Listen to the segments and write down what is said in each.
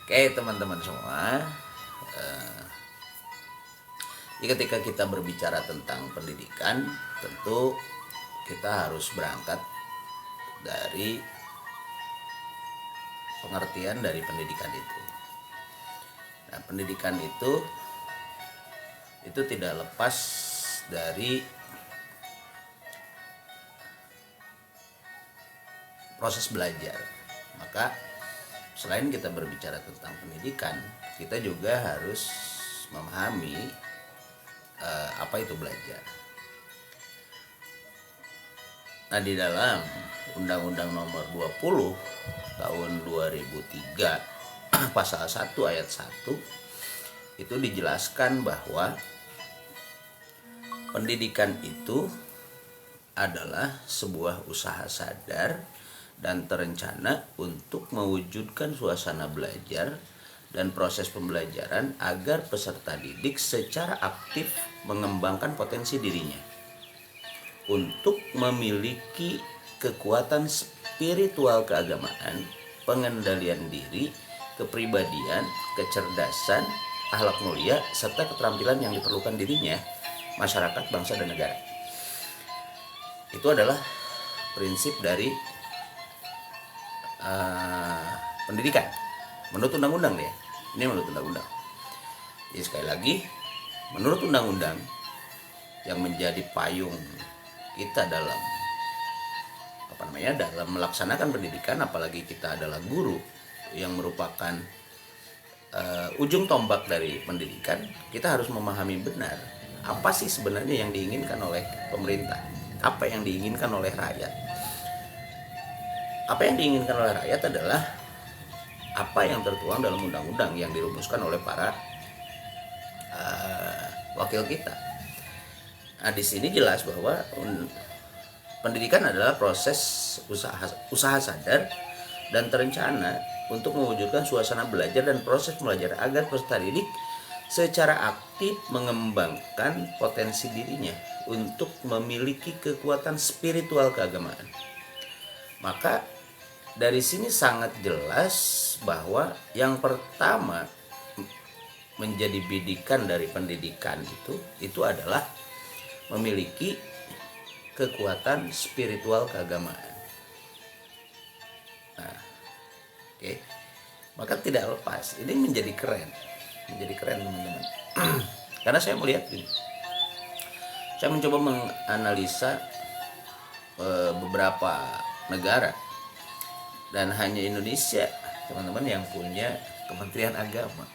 Oke teman-teman semua, ketika kita berbicara tentang pendidikan, tentu kita harus berangkat dari pengertian dari pendidikan itu. Nah, pendidikan itu tidak lepas dari proses belajar. Maka selain kita berbicara tentang pendidikan, kita juga harus memahami apa itu belajar. Nah, di dalam Undang-Undang Nomor 20 tahun 2003 pasal 1 ayat 1 itu dijelaskan bahwa pendidikan itu adalah sebuah usaha sadar dan terencana untuk mewujudkan suasana belajar dan proses pembelajaran agar peserta didik secara aktif mengembangkan potensi dirinya untuk memiliki kekuatan spiritual keagamaan, pengendalian diri, kepribadian, kecerdasan, akhlak mulia, serta keterampilan yang diperlukan dirinya, masyarakat, bangsa, dan negara. Itu adalah prinsip dari pendidikan menurut undang-undang ya. Ini menurut undang-undang. Jadi sekali lagi, menurut undang-undang yang menjadi payung kita dalam dalam melaksanakan pendidikan, apalagi kita adalah guru yang merupakan ujung tombak dari pendidikan, kita harus memahami benar apa sih sebenarnya yang diinginkan oleh pemerintah, apa yang diinginkan oleh rakyat. Apa yang diinginkan oleh rakyat adalah apa yang tertuang dalam undang-undang yang dirumuskan oleh para wakil kita. Nah, di sini jelas bahwa pendidikan adalah proses usaha sadar dan terencana untuk mewujudkan suasana belajar dan proses belajar agar peserta didik secara aktif mengembangkan potensi dirinya untuk memiliki kekuatan spiritual keagamaan. Maka dari sini sangat jelas bahwa yang pertama menjadi bidikan dari pendidikan itu adalah memiliki kekuatan spiritual keagamaan. Nah, oke. Maka tidak lepas. Ini menjadi keren teman-teman. Karena saya melihat ini. Saya mencoba menganalisa beberapa negara, dan hanya Indonesia teman-teman yang punya Kementerian Agama.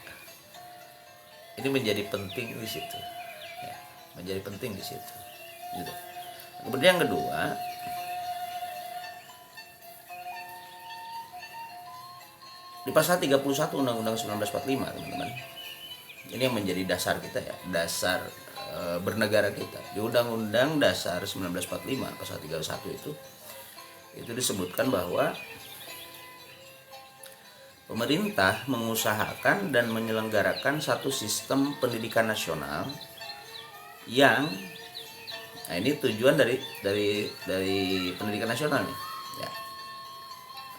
Ini menjadi penting di situ, ya, menjadi penting di situ. Gitu. Kemudian yang kedua, di pasal 31 Undang-Undang 1945 teman-teman, ini yang menjadi dasar kita ya, dasar bernegara kita. Di Undang-Undang Dasar 1945 pasal 31 itu disebutkan bahwa pemerintah mengusahakan dan menyelenggarakan satu sistem pendidikan nasional yang, nah ini tujuan dari pendidikan nasional nih, ya,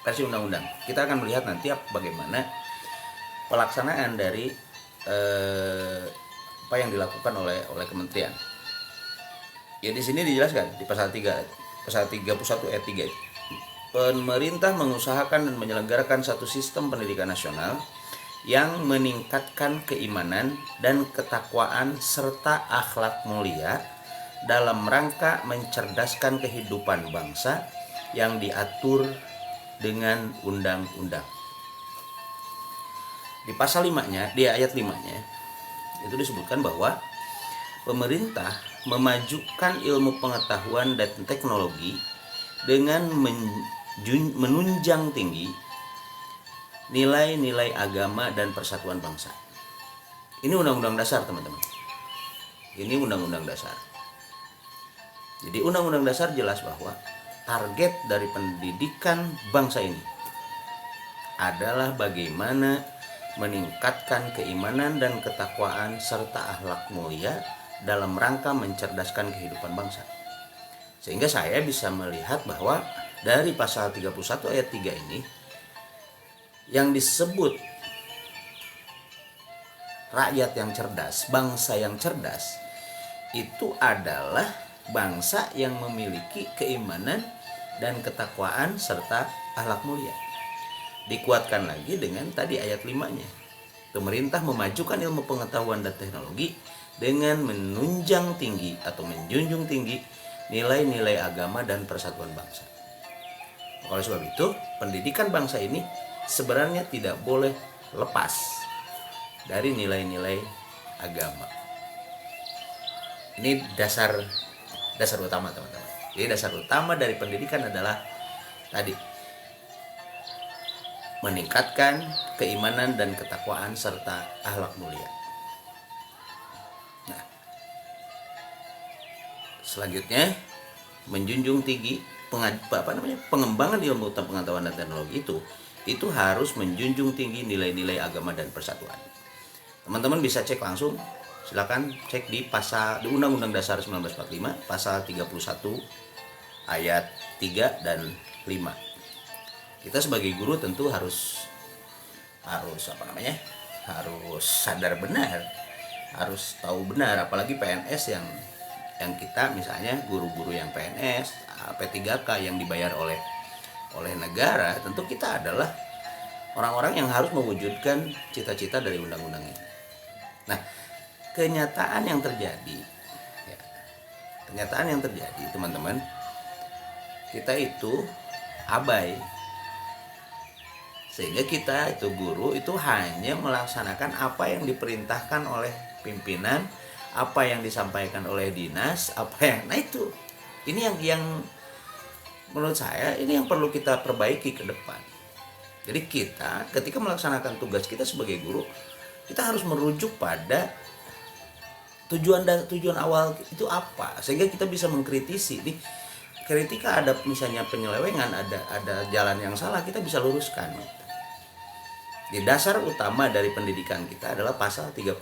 versi undang-undang. Kita akan melihat nanti bagaimana pelaksanaan dari apa yang dilakukan oleh kementerian. Ya, di sini dijelaskan di pasal 31 ayat 3. Pemerintah mengusahakan dan menyelenggarakan satu sistem pendidikan nasional yang meningkatkan keimanan dan ketakwaan serta akhlak mulia dalam rangka mencerdaskan kehidupan bangsa yang diatur dengan undang-undang. Di pasal 5-nya, di ayat 5-nya, itu disebutkan bahwa pemerintah memajukan ilmu pengetahuan dan teknologi dengan menunjang tinggi nilai-nilai agama dan persatuan bangsa. Ini undang-undang dasar teman-teman. Ini undang-undang dasar. Jadi undang-undang dasar jelas bahwa target dari pendidikan bangsa ini adalah bagaimana meningkatkan keimanan dan ketakwaan serta akhlak mulia dalam rangka mencerdaskan kehidupan bangsa. Sehingga saya bisa melihat bahwa dari pasal 31 ayat 3 ini yang disebut rakyat yang cerdas, bangsa yang cerdas, itu adalah bangsa yang memiliki keimanan dan ketakwaan serta akhlak mulia. Dikuatkan lagi dengan tadi ayat 5-nya. Pemerintah memajukan ilmu pengetahuan dan teknologi dengan menunjang tinggi atau menjunjung tinggi nilai-nilai agama dan persatuan bangsa. Oleh sebab itu, pendidikan bangsa ini sebenarnya tidak boleh lepas dari nilai-nilai agama. Ini dasar utama, teman-teman. Jadi dasar utama dari pendidikan adalah tadi meningkatkan keimanan dan ketakwaan serta akhlak mulia. Nah, selanjutnya menjunjung tinggi pengembangan ilmu pengetahuan dan teknologi itu harus menjunjung tinggi nilai-nilai agama dan persatuan. Teman-teman bisa cek langsung, silakan cek di Undang-Undang Dasar 1945 pasal 31 ayat 3 dan 5. Kita sebagai guru tentu harus sadar benar, harus tahu benar, apalagi PNS yang kita misalnya guru-guru yang PNS P3K yang dibayar oleh negara, tentu kita adalah orang-orang yang harus mewujudkan cita-cita dari undang-undang ini. Nah, kenyataan yang terjadi teman-teman, kita itu abai, sehingga kita itu guru itu hanya melaksanakan apa yang diperintahkan oleh pimpinan, apa yang disampaikan oleh dinas, nah itu ini yang menurut saya ini yang perlu kita perbaiki ke depan. Jadi kita ketika melaksanakan tugas kita sebagai guru, kita harus merujuk pada tujuan awal itu apa, sehingga kita bisa mengkritisi nih. Ketika ada misalnya penyelewengan, ada jalan yang salah, kita bisa luruskan. Di dasar utama dari pendidikan kita adalah pasal 31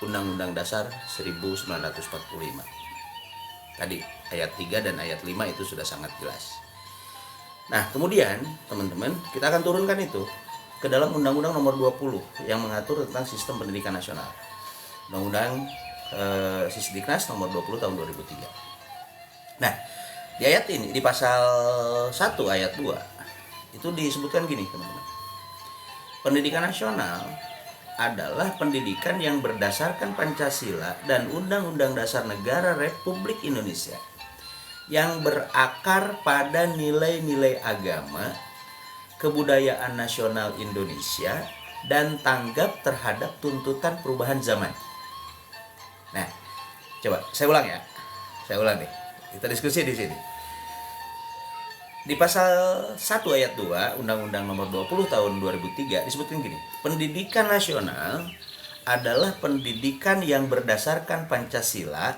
Undang-Undang Dasar 1945. Tadi ayat 3 dan ayat 5 itu sudah sangat jelas. Nah, kemudian teman-teman, kita akan turunkan itu ke dalam Undang-Undang Nomor 20 yang mengatur tentang Sistem Pendidikan Nasional. Undang-Undang Sisdiknas Nomor 20 tahun 2003. Nah, di ayat ini, di pasal 1 ayat 2 itu disebutkan gini, teman-teman. Pendidikan nasional adalah pendidikan yang berdasarkan Pancasila dan Undang-Undang Dasar Negara Republik Indonesia yang berakar pada nilai-nilai agama, kebudayaan nasional Indonesia, dan tanggap terhadap tuntutan perubahan zaman. Nah, coba saya ulang nih. Kita diskusi di sini. Di pasal 1 ayat 2 Undang-Undang Nomor 20 tahun 2003 disebutkan gini. Pendidikan nasional adalah pendidikan yang berdasarkan Pancasila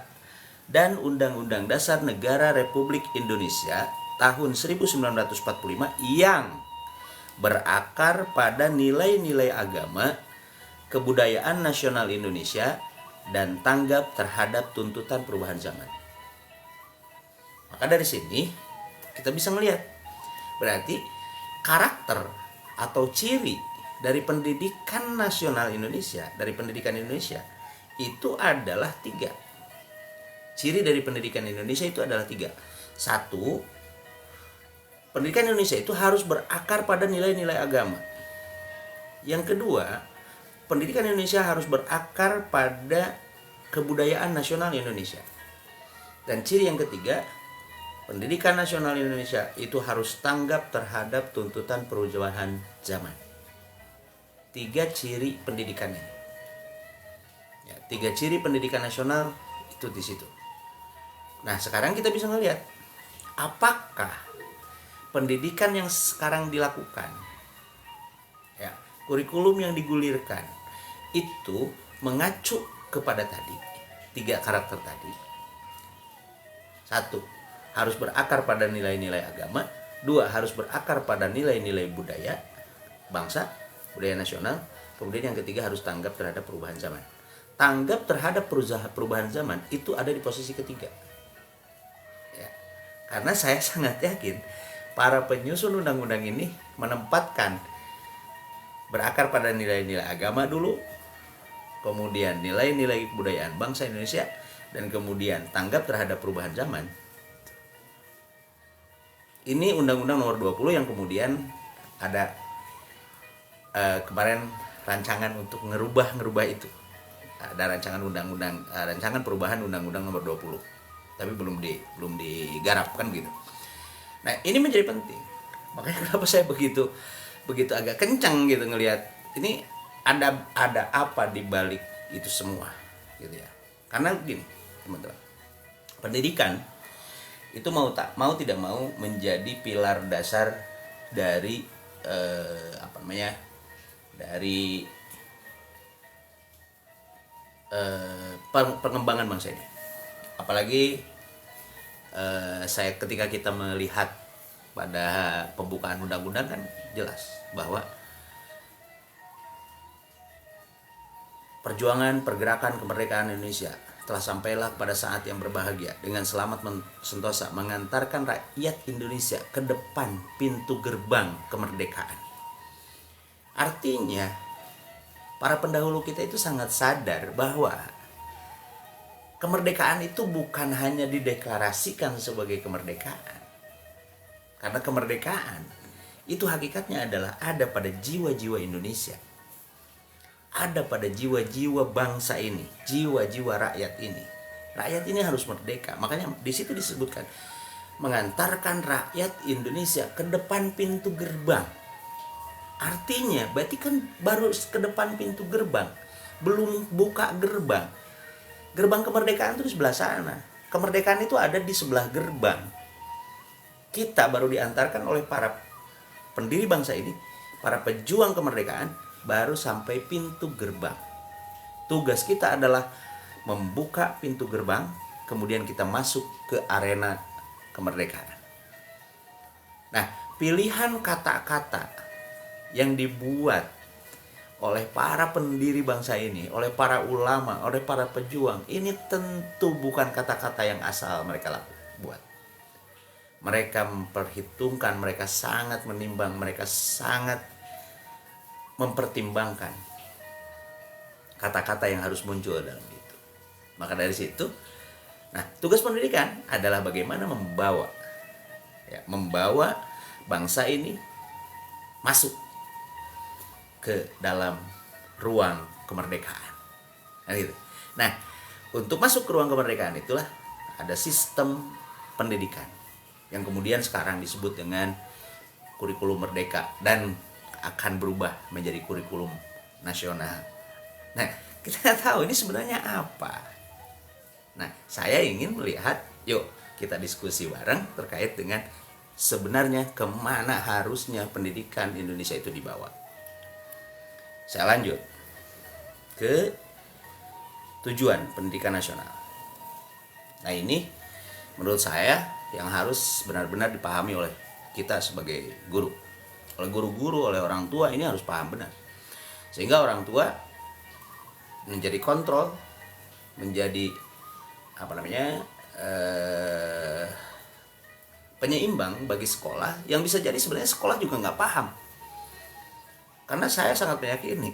dan Undang-Undang Dasar Negara Republik Indonesia tahun 1945 yang berakar pada nilai-nilai agama, kebudayaan nasional Indonesia, dan tanggap terhadap tuntutan perubahan zaman. Maka dari sini kita bisa melihat berarti karakter atau ciri dari pendidikan nasional Indonesia, dari pendidikan Indonesia itu adalah 3. Ciri dari pendidikan Indonesia itu adalah 3. 1, pendidikan Indonesia itu harus berakar pada nilai-nilai agama. Yang kedua, pendidikan Indonesia harus berakar pada kebudayaan nasional Indonesia. Dan ciri yang ketiga, pendidikan nasional Indonesia itu harus tanggap terhadap tuntutan perubahan zaman. 3 ciri pendidikan ini. 3 ciri pendidikan nasional itu di situ. Nah, sekarang kita bisa melihat apakah pendidikan yang sekarang dilakukan, kurikulum yang digulirkan itu mengacu kepada tadi 3 karakter tadi. 1, harus berakar pada nilai-nilai agama. 2, harus berakar pada nilai-nilai budaya bangsa, budaya nasional. Kemudian yang ketiga, harus tanggap terhadap perubahan zaman. Tanggap terhadap perubahan zaman itu ada di posisi ketiga. Karena saya sangat yakin para penyusun undang-undang ini menempatkan berakar pada nilai-nilai agama dulu, kemudian nilai-nilai kebudayaan bangsa Indonesia, dan kemudian tanggap terhadap perubahan zaman. Ini Undang-Undang Nomor 20 yang kemudian ada kemarin rancangan untuk ngerubah itu. Ada rancangan undang-undang, rancangan perubahan Undang-Undang Nomor 20, tapi belum digarap kan gitu. Nah, ini menjadi penting. Makanya kenapa saya begitu agak kencang gitu ngelihat ini ada apa di balik itu semua gitu ya. Karena gini, teman-teman. Pendidikan itu mau tidak mau menjadi pilar dasar dari dari pengembangan bangsa ini. Apalagi saya ketika kita melihat pada pembukaan undang-undang kan jelas bahwa perjuangan pergerakan kemerdekaan Indonesia telah sampailah pada saat yang berbahagia dengan selamat sentosa mengantarkan rakyat Indonesia ke depan pintu gerbang kemerdekaan. Artinya para pendahulu kita itu sangat sadar bahwa kemerdekaan itu bukan hanya dideklarasikan sebagai kemerdekaan. Karena kemerdekaan itu hakikatnya adalah ada pada jiwa-jiwa Indonesia. Ada pada jiwa-jiwa bangsa ini, jiwa-jiwa rakyat ini. Rakyat ini harus merdeka. Makanya di situ disebutkan mengantarkan rakyat Indonesia ke depan pintu gerbang. Artinya berarti kan baru ke depan pintu gerbang, belum buka gerbang. Gerbang kemerdekaan itu di sebelah sana. Kemerdekaan itu ada di sebelah gerbang. Kita baru diantarkan oleh para pendiri bangsa ini, para pejuang kemerdekaan, baru sampai pintu gerbang. Tugas kita adalah membuka pintu gerbang, kemudian kita masuk ke arena kemerdekaan. Nah, pilihan kata-kata yang dibuat oleh para pendiri bangsa ini, oleh para ulama, oleh para pejuang, ini tentu bukan kata-kata yang asal mereka buat. Mereka memperhitungkan, mereka sangat menimbang, mereka sangat mempertimbangkan kata-kata yang harus muncul dalam itu. Maka dari situ, nah tugas pendidikan adalah bagaimana membawa bangsa ini masuk ke dalam ruang kemerdekaan. Nah, untuk masuk ke ruang kemerdekaan itulah ada sistem pendidikan yang kemudian sekarang disebut dengan kurikulum merdeka dan akan berubah menjadi kurikulum nasional. Nah, kita nggak tahu ini sebenarnya apa. Nah, saya ingin melihat, yuk kita diskusi bareng terkait dengan sebenarnya kemana harusnya pendidikan Indonesia itu dibawa. Saya lanjut ke tujuan pendidikan nasional. Nah, ini menurut saya yang harus benar-benar dipahami oleh kita sebagai guru. Oleh guru-guru, oleh orang tua, ini harus paham benar. Sehingga orang tua menjadi kontrol, menjadi penyeimbang bagi sekolah, yang bisa jadi sebenarnya sekolah juga nggak paham. Karena saya sangat meyakini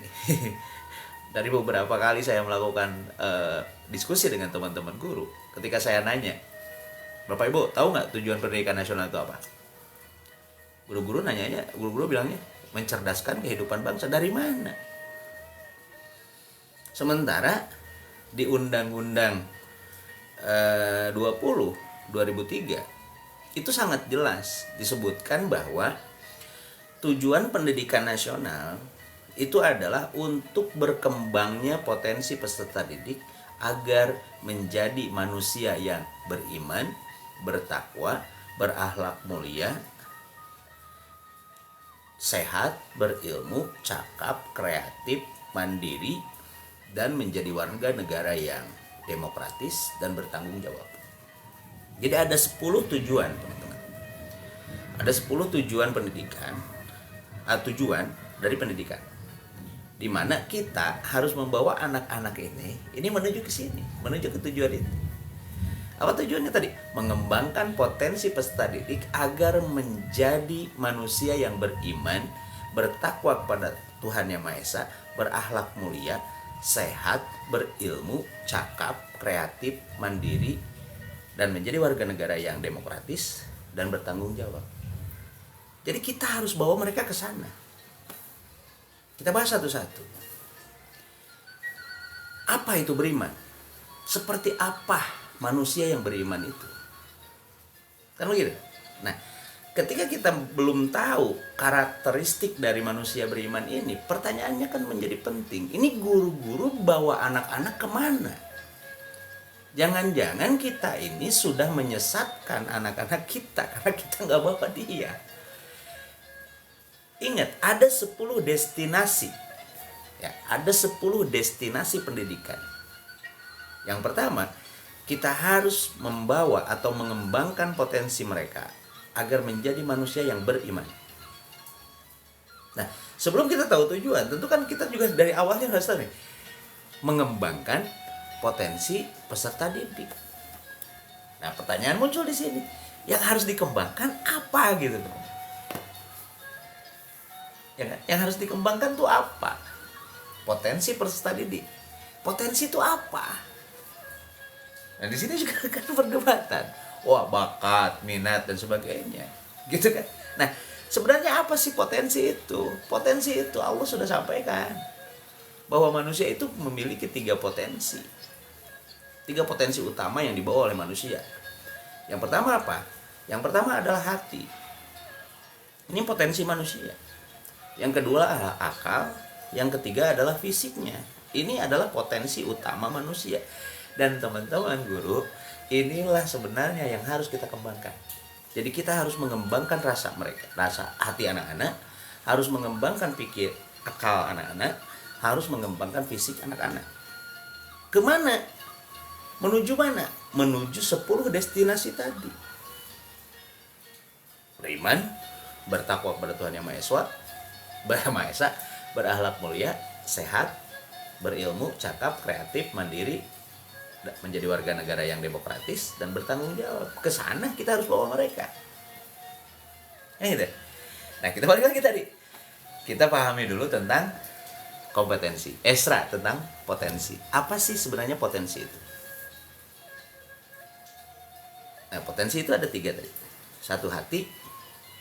dari beberapa kali saya melakukan diskusi dengan teman-teman guru, ketika saya nanya, Bapak Ibu tahu nggak tujuan pendidikan nasional itu apa? Guru-guru bilangnya mencerdaskan kehidupan bangsa. Dari mana? Sementara di Undang-Undang 20/2003 itu sangat jelas disebutkan bahwa tujuan pendidikan nasional itu adalah untuk berkembangnya potensi peserta didik agar menjadi manusia yang beriman, bertakwa, berakhlak mulia, sehat, berilmu, cakap, kreatif, mandiri, dan menjadi warga negara yang demokratis dan bertanggung jawab. Jadi ada 10 tujuan, teman-teman. Ada 10 tujuan pendidikan, tujuan dari pendidikan, di mana kita harus membawa anak-anak ini menuju ke sini, menuju ke tujuan itu. Apa tujuannya tadi? Mengembangkan potensi peserta didik agar menjadi manusia yang beriman, bertakwa kepada Tuhan Yang Maha Esa, berakhlak mulia, sehat, berilmu, cakap, kreatif, mandiri, dan menjadi warga negara yang demokratis dan bertanggung jawab. Jadi kita harus bawa mereka ke sana. Kita bahas satu-satu. Apa itu beriman? Seperti apa manusia yang beriman itu? Kan begitu? Nah, ketika kita belum tahu karakteristik dari manusia beriman ini, pertanyaannya kan menjadi penting. Ini guru-guru bawa anak-anak kemana? Jangan-jangan kita ini sudah menyesatkan anak-anak kita karena kita nggak bawa dia. Ingat, ada 10 destinasi. Ya, ada 10 destinasi pendidikan. Yang pertama, kita harus membawa atau mengembangkan potensi mereka agar menjadi manusia yang beriman. Nah, sebelum kita tahu tujuan, tentu kan kita juga dari awalnya harus tahu nih, mengembangkan potensi peserta didik. Nah, pertanyaan muncul di sini, yang harus dikembangkan apa gitu? Yang harus dikembangkan tuh apa? Potensi peserta didik. Potensi itu apa? Nah, di sini juga kan perdebatan. Wah, bakat, minat dan sebagainya. Gitu kan? Nah, sebenarnya apa sih potensi itu? Potensi itu Allah sudah sampaikan bahwa manusia itu memiliki 3 potensi. 3 potensi utama yang dibawa oleh manusia. Yang pertama apa? Yang pertama adalah hati. Ini potensi manusia. Yang kedua adalah akal. Yang ketiga adalah fisiknya. Ini adalah potensi utama manusia. Dan teman-teman guru, inilah sebenarnya yang harus kita kembangkan. Jadi kita harus mengembangkan rasa mereka, rasa hati anak-anak, harus mengembangkan pikir akal anak-anak, harus mengembangkan fisik anak-anak. Kemana? Menuju mana? Menuju 10 destinasi tadi. Beriman, bertakwa kepada Tuhan Yang Maha Esa, berakhlak mulia, sehat, berilmu, cakap, kreatif, mandiri, menjadi warga negara yang demokratis dan bertanggung jawab. Ke sana kita harus bawa mereka. Gitu. Nah, kita balik lagi tadi. Kita pahami dulu tentang kompetensi. Esra tentang potensi. Apa sih sebenarnya potensi itu? Nah, potensi itu ada 3 tadi. 1 hati,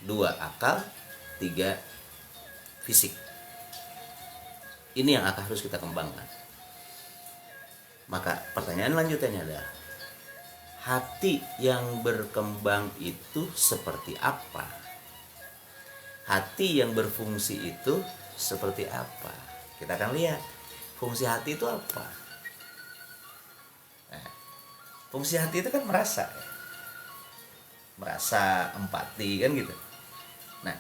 2 akal, 3 fisik. Ini yang harus kita kembangkan. Maka pertanyaan lanjutannya adalah, hati yang berkembang itu seperti apa? Hati yang berfungsi itu seperti apa? Kita akan lihat fungsi hati itu apa. Nah, fungsi hati itu kan merasa empati kan gitu. Nah,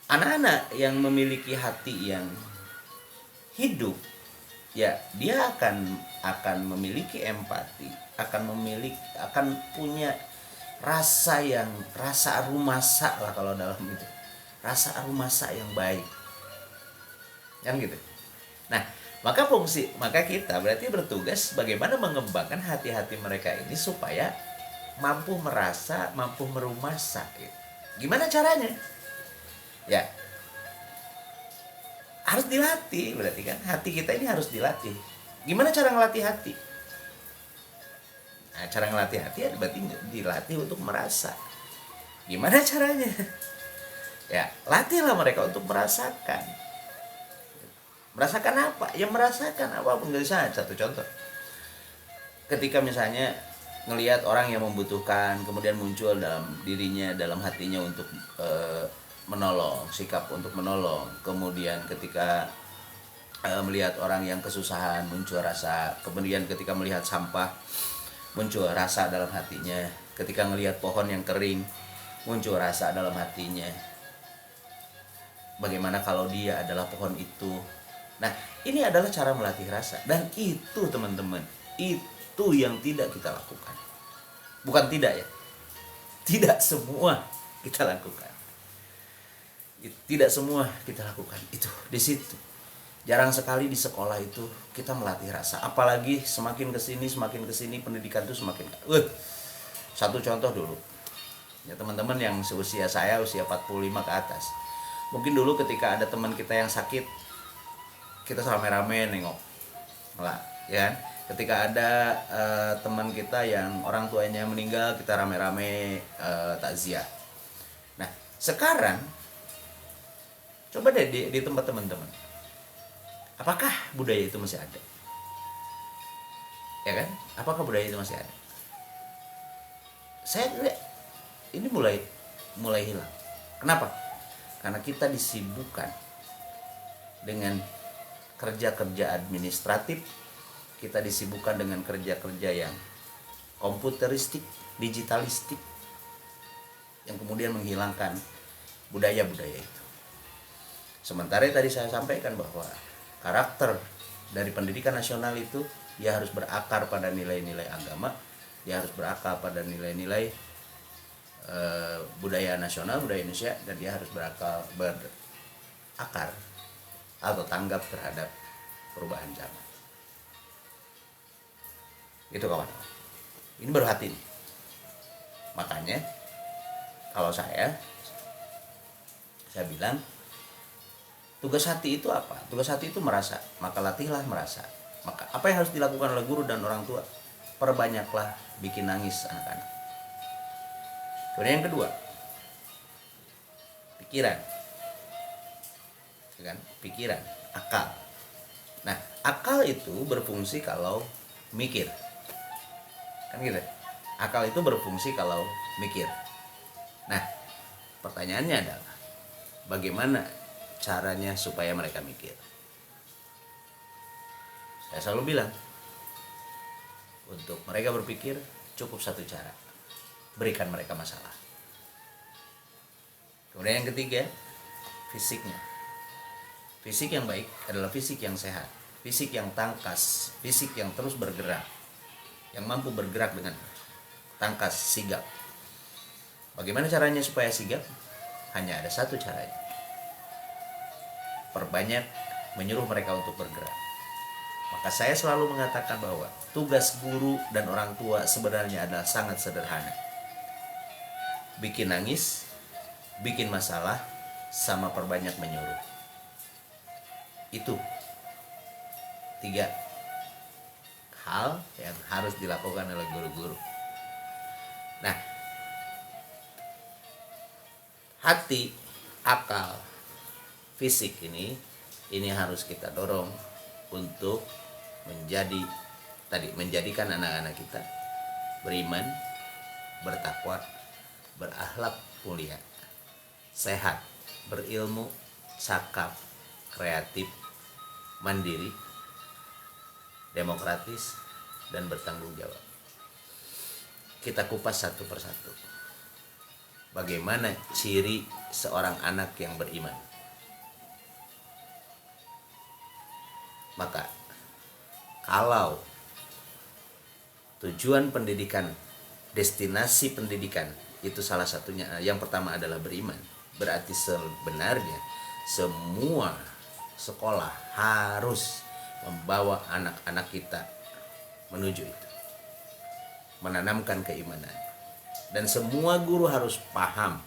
anak-anak yang memiliki hati yang hidup, ya dia akan memiliki empati, akan punya rasa arumasa lah kalau dalam itu, rasa arumasa yang baik, kan gitu. Nah, maka kita berarti bertugas bagaimana mengembangkan hati-hati mereka ini supaya mampu merasa, mampu merumasa. Gitu. Gimana caranya? Ya, harus dilatih, berarti kan hati kita ini harus dilatih. Gimana cara ngelatih hati? Nah, cara ngelatih hati berarti dilatih untuk merasa. Gimana caranya? Ya, latihlah mereka untuk merasakan. Merasakan apa? Ya merasakan apapun. Misalnya satu contoh, ketika misalnya ngelihat orang yang membutuhkan, kemudian muncul dalam dirinya, dalam hatinya untuk menolong, sikap untuk menolong. Kemudian ketika melihat orang yang kesusahan, muncul rasa. Kemudian ketika melihat sampah, muncul rasa dalam hatinya. Ketika melihat pohon yang kering, muncul rasa dalam hatinya. Bagaimana kalau dia adalah pohon itu? Nah, ini adalah cara melatih rasa. Dan itu teman-teman, itu yang tidak kita lakukan. Bukan tidak ya, tidak semua kita lakukan. Tidak semua kita lakukan itu di situ. Jarang sekali di sekolah itu kita melatih rasa. Apalagi semakin kesini pendidikan itu semakin. Satu contoh dulu. Ya teman-teman yang seusia saya, usia 45 ke atas. Mungkin dulu ketika ada teman kita yang sakit, kita rame-rame nengok. Ya kan? Ketika ada teman kita yang orang tuanya meninggal, kita rame-rame takziah. Nah, sekarang coba deh di tempat teman-teman, apakah budaya itu masih ada? Ya kan? Apakah budaya itu masih ada? Saya lihat ini mulai hilang. Kenapa? Karena kita disibukkan dengan kerja-kerja administratif, kita disibukkan dengan kerja-kerja yang komputeristik, digitalistik, yang kemudian menghilangkan budaya-budaya itu. Sementara tadi saya sampaikan bahwa karakter dari pendidikan nasional itu dia harus berakar pada nilai-nilai agama, dia harus berakar pada nilai-nilai budaya nasional, budaya Indonesia, dan dia harus berakar atau tanggap terhadap perubahan zaman. Itu kawan. Ini baru hati nih. Makanya kalau saya bilang tugas hati itu apa? Tugas hati itu merasa, maka latihlah merasa. Maka apa yang harus dilakukan oleh guru dan orang tua? Perbanyaklah bikin nangis anak-anak. Kemudian yang kedua, pikiran. Kan? Pikiran, akal. Nah, akal itu berfungsi kalau mikir. Kan gitu. Akal itu berfungsi kalau mikir. Nah, pertanyaannya adalah bagaimana caranya supaya mereka mikir? Saya selalu bilang, untuk mereka berpikir cukup satu cara. Berikan mereka masalah. Kemudian yang ketiga, fisiknya. Fisik yang baik adalah fisik yang sehat, fisik yang tangkas, fisik yang terus bergerak, yang mampu bergerak dengan tangkas, sigap. Bagaimana caranya supaya sigap? Hanya ada satu caranya. Perbanyak menyuruh mereka untuk bergerak. Maka saya selalu mengatakan bahwa tugas guru dan orang tua sebenarnya adalah sangat sederhana. Bikin nangis, bikin masalah, sama perbanyak menyuruh. Itu 3 hal yang harus dilakukan oleh guru-guru. Nah, hati, akal, fisik ini harus kita dorong untuk menjadikan anak-anak kita beriman, bertakwa, berakhlak mulia, sehat, berilmu, cakap, kreatif, mandiri, demokratis, dan bertanggung jawab. Kita kupas satu persatu. Bagaimana ciri seorang anak yang beriman? Maka kalau tujuan pendidikan, destinasi pendidikan itu salah satunya, yang pertama adalah beriman, berarti sebenarnya semua sekolah harus membawa anak-anak kita menuju itu, menanamkan keimanan. Dan semua guru harus paham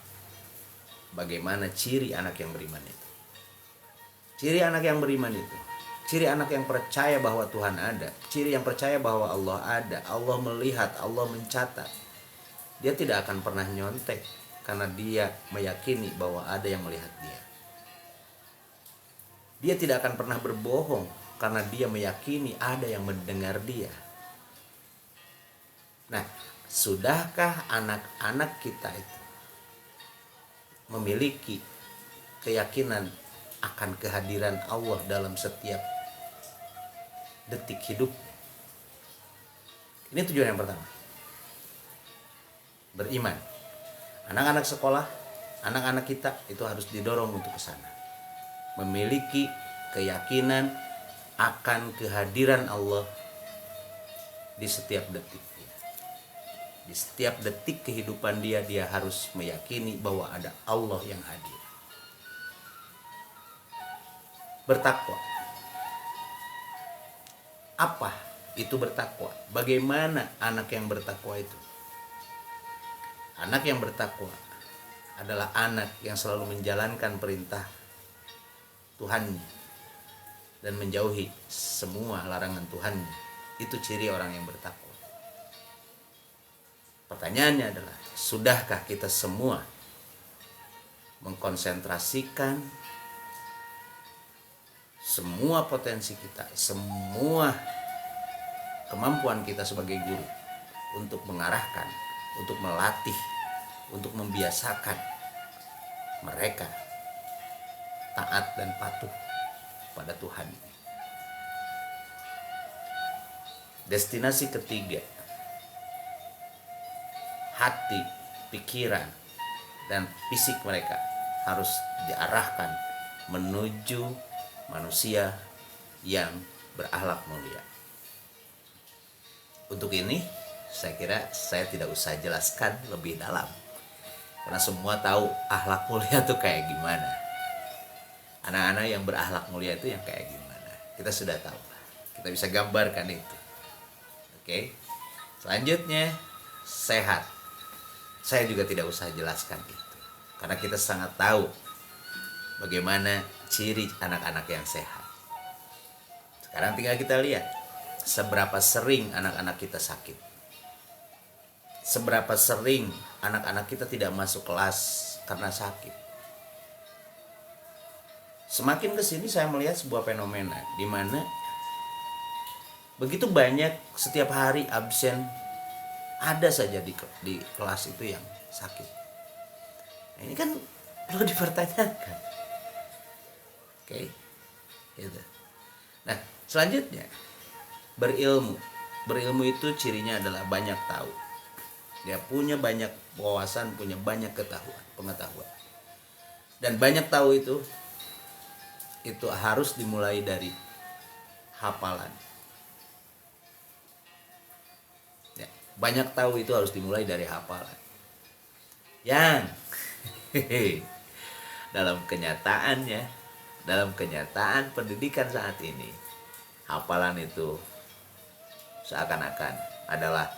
bagaimana ciri anak yang beriman itu. Ciri anak yang beriman itu, ciri anak yang percaya bahwa Tuhan ada, ciri yang percaya bahwa Allah ada, Allah melihat, Allah mencatat. Dia tidak akan pernah nyontek karena dia meyakini bahwa ada yang melihat dia. Dia tidak akan pernah berbohong karena dia meyakini ada yang mendengar dia. Nah, sudahkah anak-anak kita itu memiliki keyakinan akan kehadiran Allah dalam setiap detik hidup? Ini tujuan yang pertama. Beriman. Anak-anak sekolah, anak-anak kita itu harus didorong untuk ke sana. Memiliki keyakinan akan kehadiran Allah di setiap detiknya. Di setiap detik kehidupan dia harus meyakini bahwa ada Allah yang hadir. Bertakwa. Apa itu bertakwa? Bagaimana anak yang bertakwa itu? Anak yang bertakwa adalah anak yang selalu menjalankan perintah Tuhan dan menjauhi semua larangan Tuhan. Itu ciri orang yang bertakwa. Pertanyaannya adalah, sudahkah kita semua mengkonsentrasikan semua potensi kita, semua kemampuan kita sebagai guru untuk mengarahkan, untuk melatih, untuk membiasakan mereka taat dan patuh pada Tuhan. Destinasi ketiga, hati, pikiran, dan fisik mereka harus diarahkan menuju manusia yang berakhlak mulia. Untuk ini saya kira saya tidak usah jelaskan lebih dalam, karena semua tahu akhlak mulia itu kayak gimana. Anak-anak yang berakhlak mulia itu yang kayak gimana, kita sudah tahu, kita bisa gambarkan itu. Oke. Selanjutnya, sehat. Saya juga tidak usah jelaskan itu, karena kita sangat tahu bagaimana ciri anak-anak yang sehat. Sekarang tinggal kita lihat seberapa sering anak-anak kita sakit, seberapa sering anak-anak kita tidak masuk kelas karena sakit. Semakin kesini saya melihat sebuah fenomena di mana begitu banyak setiap hari absen, ada saja di kelas itu yang sakit. Nah, ini kan perlu dipertanyakan. Oke, gitu. Nah, selanjutnya, berilmu. Berilmu itu cirinya adalah banyak tahu. Dia punya banyak wawasan, punya banyak pengetahuan. Dan banyak tahu itu harus dimulai dari hafalan. Ya, banyak tahu itu harus dimulai dari hafalan. Yang dalam kenyataan pendidikan saat ini, hafalan itu seakan-akan adalah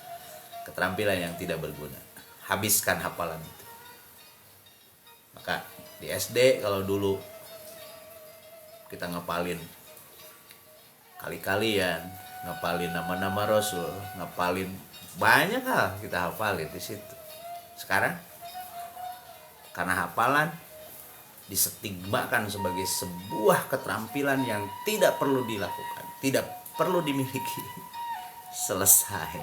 keterampilan yang tidak berguna. Habiskan hafalan itu. Maka di SD kalau dulu kita ngapalin kali-kalian, ngapalin nama-nama Rasul, ngapalin banyak hal kita hafalin di situ. Sekarang karena hafalan distigmakan sebagai sebuah keterampilan yang tidak perlu dilakukan, tidak perlu dimiliki. Selesai.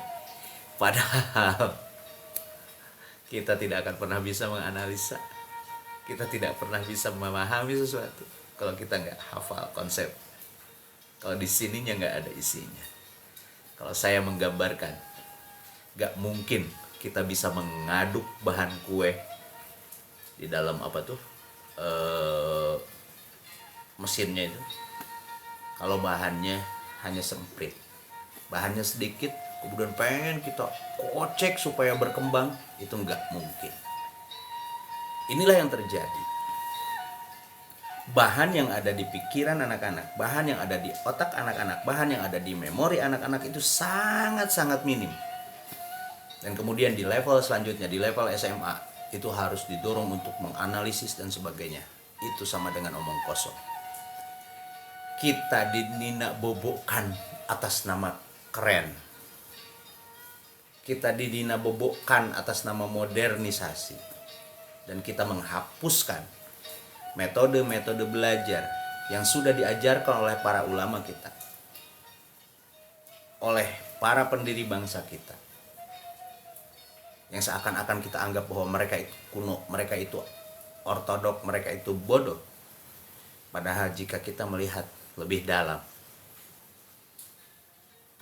Padahal kita tidak akan pernah bisa menganalisa, kita tidak pernah bisa memahami sesuatu kalau kita nggak hafal konsep. Kalau di sininya nggak ada isinya. Kalau saya menggambarkan, nggak mungkin kita bisa mengaduk bahan kue di dalam mesinnya itu kalau bahannya hanya semprit, bahannya sedikit, kemudian pengen kita kocek supaya berkembang, itu nggak mungkin. Inilah yang terjadi. Bahan yang ada di pikiran anak-anak, bahan yang ada di otak anak-anak, bahan yang ada di memori anak-anak itu sangat-sangat minim. Dan kemudian di level selanjutnya, di level SMA, itu harus didorong untuk menganalisis dan sebagainya. Itu sama dengan omong kosong. Kita dinina bobokkan atas nama keren. Kita dinina bobokkan atas nama modernisasi. Dan kita menghapuskan metode-metode belajar yang sudah diajarkan oleh para ulama kita, oleh para pendiri bangsa kita, yang seakan-akan kita anggap bahwa mereka itu kuno, mereka itu ortodok, mereka itu bodoh. Padahal jika kita melihat lebih dalam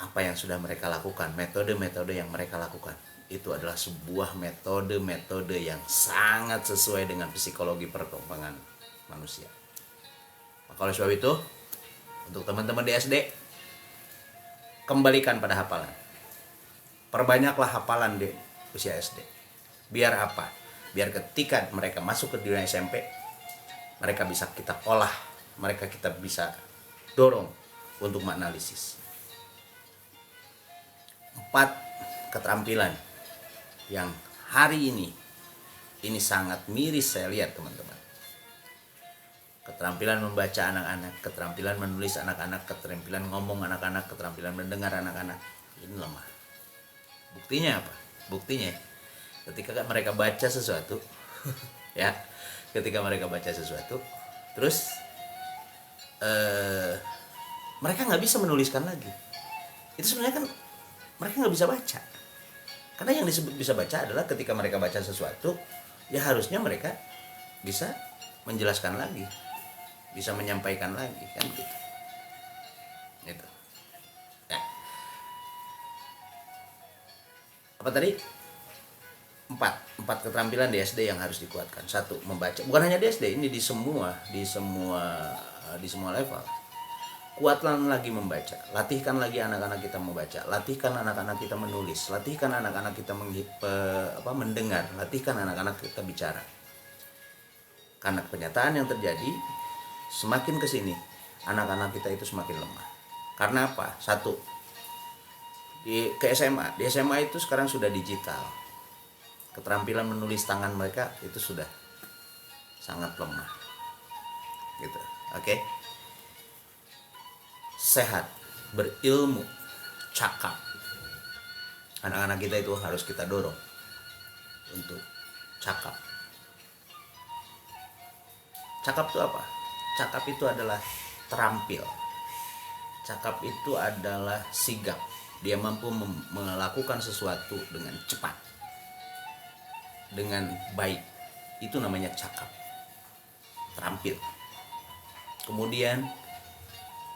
apa yang sudah mereka lakukan, metode-metode yang mereka lakukan, itu adalah sebuah metode-metode yang sangat sesuai dengan psikologi perkembangan manusia. Maka oleh sebab itu, untuk teman-teman di SD, kembalikan pada hafalan. Perbanyaklah hafalan di usia SD. Biar apa? Biar ketika mereka masuk ke dunia SMP, mereka bisa kita olah, mereka kita bisa dorong untuk menganalisis. 4 keterampilan yang hari ini sangat miris saya lihat, teman-teman. keterampilan membaca anak-anak, keterampilan menulis anak-anak, keterampilan ngomong anak-anak, keterampilan mendengar anak-anak, ini lemah. Buktinya apa? Buktinya ketika mereka baca sesuatu ya, ketika mereka baca sesuatu terus mereka nggak bisa menuliskan lagi. Itu sebenarnya kan mereka nggak bisa baca. Karena yang disebut bisa baca adalah ketika mereka baca sesuatu, ya harusnya mereka bisa menjelaskan lagi, bisa menyampaikan lagi, kan gitu. Itu. Ya. Apa tadi? Empat keterampilan di SD yang harus dikuatkan. Satu, membaca. Bukan hanya di SD, ini di semua level. Kuatkan lagi membaca, latihkan lagi anak-anak kita membaca, latihkan anak-anak kita menulis, latihkan anak-anak kita mendengar, latihkan anak-anak kita bicara. Karena kenyataan yang terjadi semakin kesini anak-anak kita itu semakin lemah. Karena apa? Satu, di SMA itu sekarang sudah digital, keterampilan menulis tangan mereka itu sudah sangat lemah, gitu. Oke. Sehat, berilmu, cakap. Anak-anak kita itu harus kita dorong untuk cakap. Cakap itu apa? Cakap itu adalah terampil. Cakap itu adalah sigap. Dia mampu melakukan sesuatu dengan cepat, dengan baik. Itu namanya cakap. Terampil. Kemudian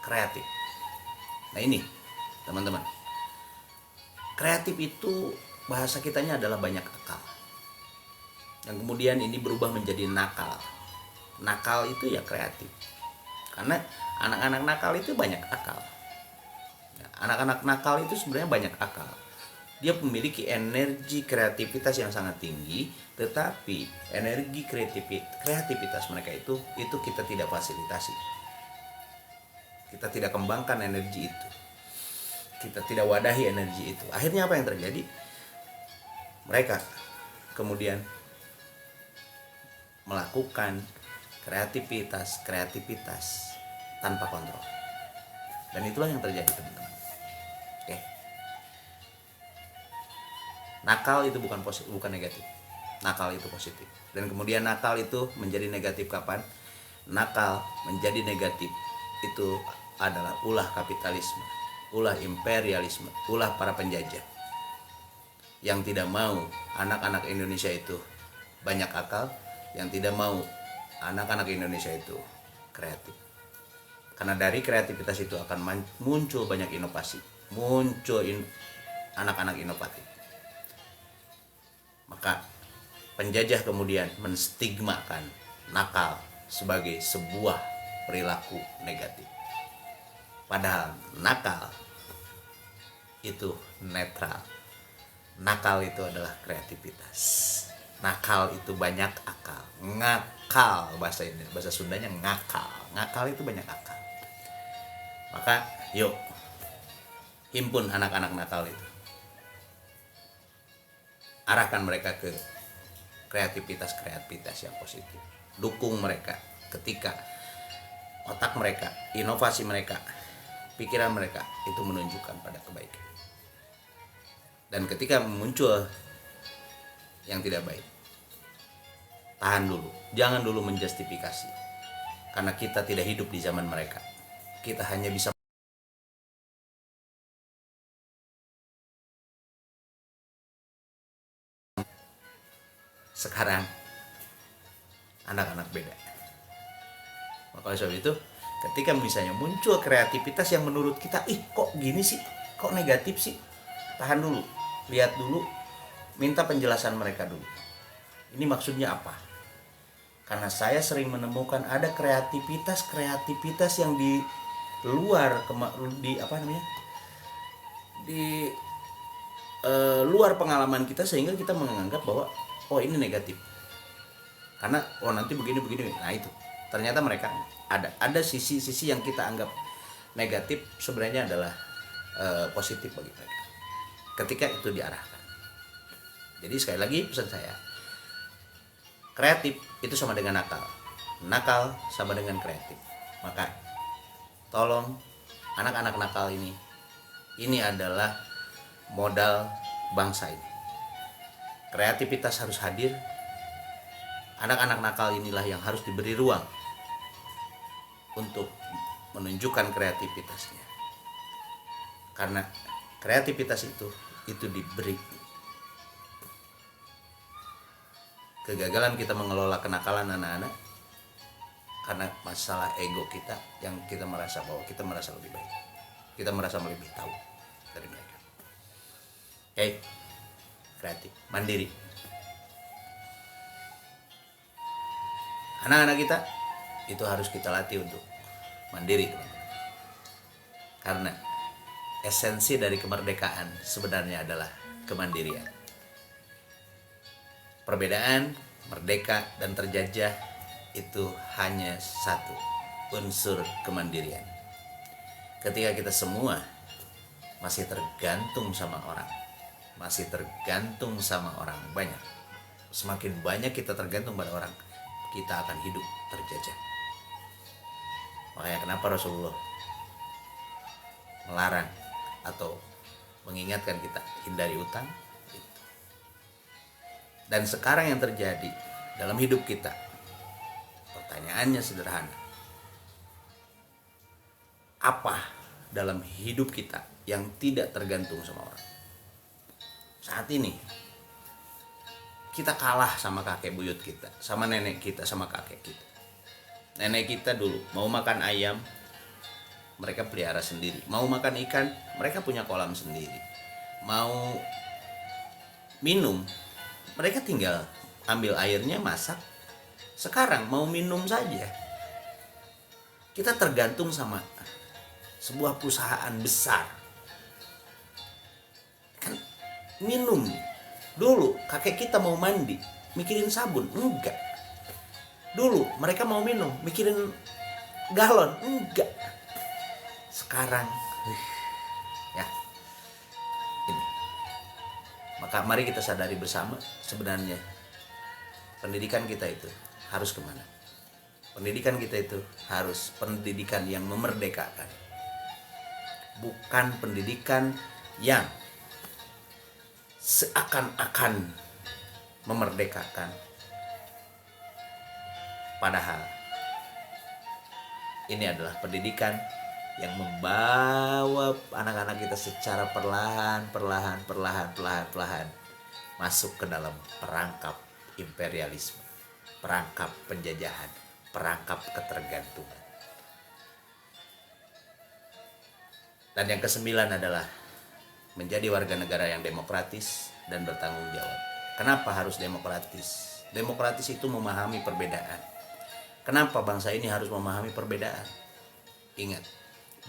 kreatif. Nah ini teman-teman, kreatif itu bahasa kitanya adalah banyak akal. Yang kemudian ini berubah menjadi nakal. Nakal itu ya kreatif. Karena anak-anak nakal itu banyak akal. Anak-anak nakal itu sebenarnya banyak akal. Dia memiliki energi kreativitas yang sangat tinggi, tetapi energi kreativitas mereka itu kita tidak fasilitasi. Kita tidak kembangkan energi itu. Kita tidak wadahi energi itu. Akhirnya apa yang terjadi? Mereka kemudian melakukan kreativitas tanpa kontrol. Dan itulah yang terjadi, teman-teman. Oke. Nakal itu bukan negatif. Nakal itu positif. Dan kemudian nakal itu menjadi negatif kapan? Nakal menjadi negatif itu adalah ulah kapitalisme, ulah imperialisme, ulah para penjajah yang tidak mau anak-anak Indonesia itu banyak akal, yang tidak mau anak-anak Indonesia itu kreatif. Karena dari kreativitas itu akan muncul banyak inovasi, muncul anak-anak inovatif. Maka penjajah kemudian menstigmakan nakal sebagai sebuah perilaku negatif. Padahal nakal itu netral. Nakal itu adalah kreativitas. Nakal itu banyak akal. Ngakal bahasa Sundanya ngakal. Ngakal itu banyak akal. Maka yuk himpun anak-anak nakal itu. Arahkan mereka ke kreativitas yang positif. Dukung mereka ketika otak mereka, inovasi mereka, pikiran mereka itu menunjukkan pada kebaikan. Dan ketika muncul yang tidak baik, tahan dulu, jangan dulu menjustifikasi. Karena kita tidak hidup di zaman mereka. Kita hanya bisa sekarang anak-anak beda. Maka oleh sebab itu, ketika misalnya muncul kreativitas yang menurut kita, kok gini sih, kok negatif sih, tahan dulu, lihat dulu, minta penjelasan mereka dulu. Ini maksudnya apa? Karena saya sering menemukan ada kreativitas yang di luar di luar pengalaman kita, sehingga kita menganggap bahwa ini negatif. Karena nanti begini. Nah itu ternyata mereka ada sisi yang kita anggap negatif sebenarnya adalah positif bagi mereka ketika itu diarahkan. Jadi sekali lagi pesan saya, kreatif itu sama dengan nakal. nakal sama dengan kreatif. Maka tolong anak-anak nakal ini adalah modal bangsa ini. Kreativitas harus hadir. Anak-anak nakal inilah yang harus diberi ruang untuk menunjukkan kreativitasnya. Karena kreativitas itu diberi. Kegagalan kita mengelola kenakalan anak-anak karena masalah ego kita yang kita merasa bahwa kita merasa lebih baik. Kita merasa lebih tahu dari mereka. Oke, kreatif, mandiri. Anak-anak kita itu harus kita latih untuk mandiri, teman-teman. Karena esensi dari kemerdekaan sebenarnya adalah kemandirian. Perbedaan, merdeka, dan terjajah itu hanya satu, unsur kemandirian. Ketika kita semua masih tergantung sama orang, masih tergantung sama orang banyak, semakin banyak kita tergantung pada orang, kita akan hidup terjajah. Makanya kenapa Rasulullah melarang atau mengingatkan kita hindari utang. Dan sekarang yang terjadi dalam hidup kita, pertanyaannya sederhana. Apa dalam hidup kita yang tidak tergantung sama orang? Saat ini kita kalah sama kakek buyut kita, sama nenek kita, sama kakek kita. Nenek kita dulu mau makan ayam, mereka pelihara sendiri. Mau makan ikan, mereka punya kolam sendiri. Mau minum, mereka tinggal ambil airnya, masak. Sekarang mau minum saja, kita tergantung sama sebuah perusahaan besar. Kan minum. Dulu kakek kita mau mandi, mikirin sabun, enggak. Dulu mereka mau minum, mikirin galon, enggak. Sekarang ya ini. Maka mari kita sadari bersama, sebenarnya pendidikan kita itu harus kemana? Pendidikan kita itu harus pendidikan yang memerdekakan, bukan pendidikan yang seakan-akan memerdekakan. Padahal ini adalah pendidikan yang membawa anak-anak kita secara perlahan masuk ke dalam perangkap imperialisme, perangkap penjajahan, perangkap ketergantungan. Dan yang kesembilan adalah menjadi warga negara yang demokratis dan bertanggung jawab. Kenapa harus demokratis? Demokratis itu memahami perbedaan. Kenapa bangsa ini harus memahami perbedaan? Ingat,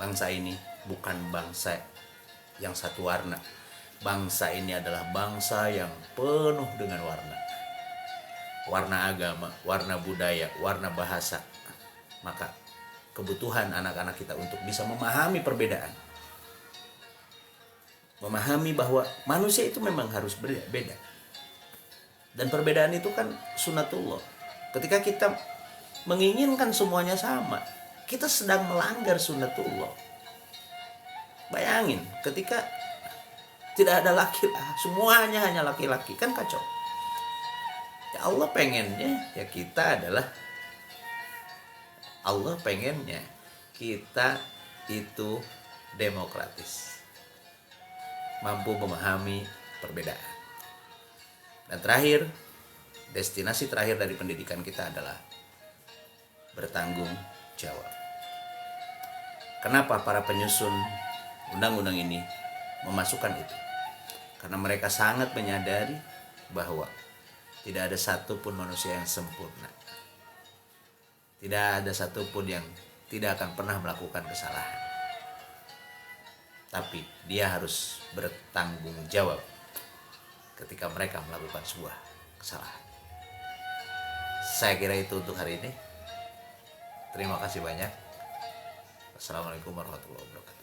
bangsa ini bukan bangsa yang satu warna. Bangsa ini adalah bangsa yang penuh dengan warna. Warna agama, warna budaya, warna bahasa. Maka kebutuhan anak-anak kita untuk bisa memahami perbedaan. Memahami bahwa manusia itu memang harus beda. Dan perbedaan itu kan sunatullah. Ketika kita menginginkan semuanya sama, kita sedang melanggar sunatullah. Bayangin, ketika tidak ada laki-laki, semuanya hanya laki-laki, kan kacau. Ya Allah pengennya ya kita adalah, Allah pengennya kita itu demokratis, mampu memahami perbedaan. Dan terakhir, destinasi terakhir dari pendidikan kita adalah bertanggung jawab. Kenapa para penyusun undang-undang ini memasukkan itu? Karena mereka sangat menyadari bahwa tidak ada satupun manusia yang sempurna. Tidak ada satupun yang tidak akan pernah melakukan kesalahan. Tapi dia harus bertanggung jawab ketika mereka melakukan sebuah kesalahan. Saya kira itu untuk hari ini. Terima kasih banyak. Assalamualaikum warahmatullahi wabarakatuh.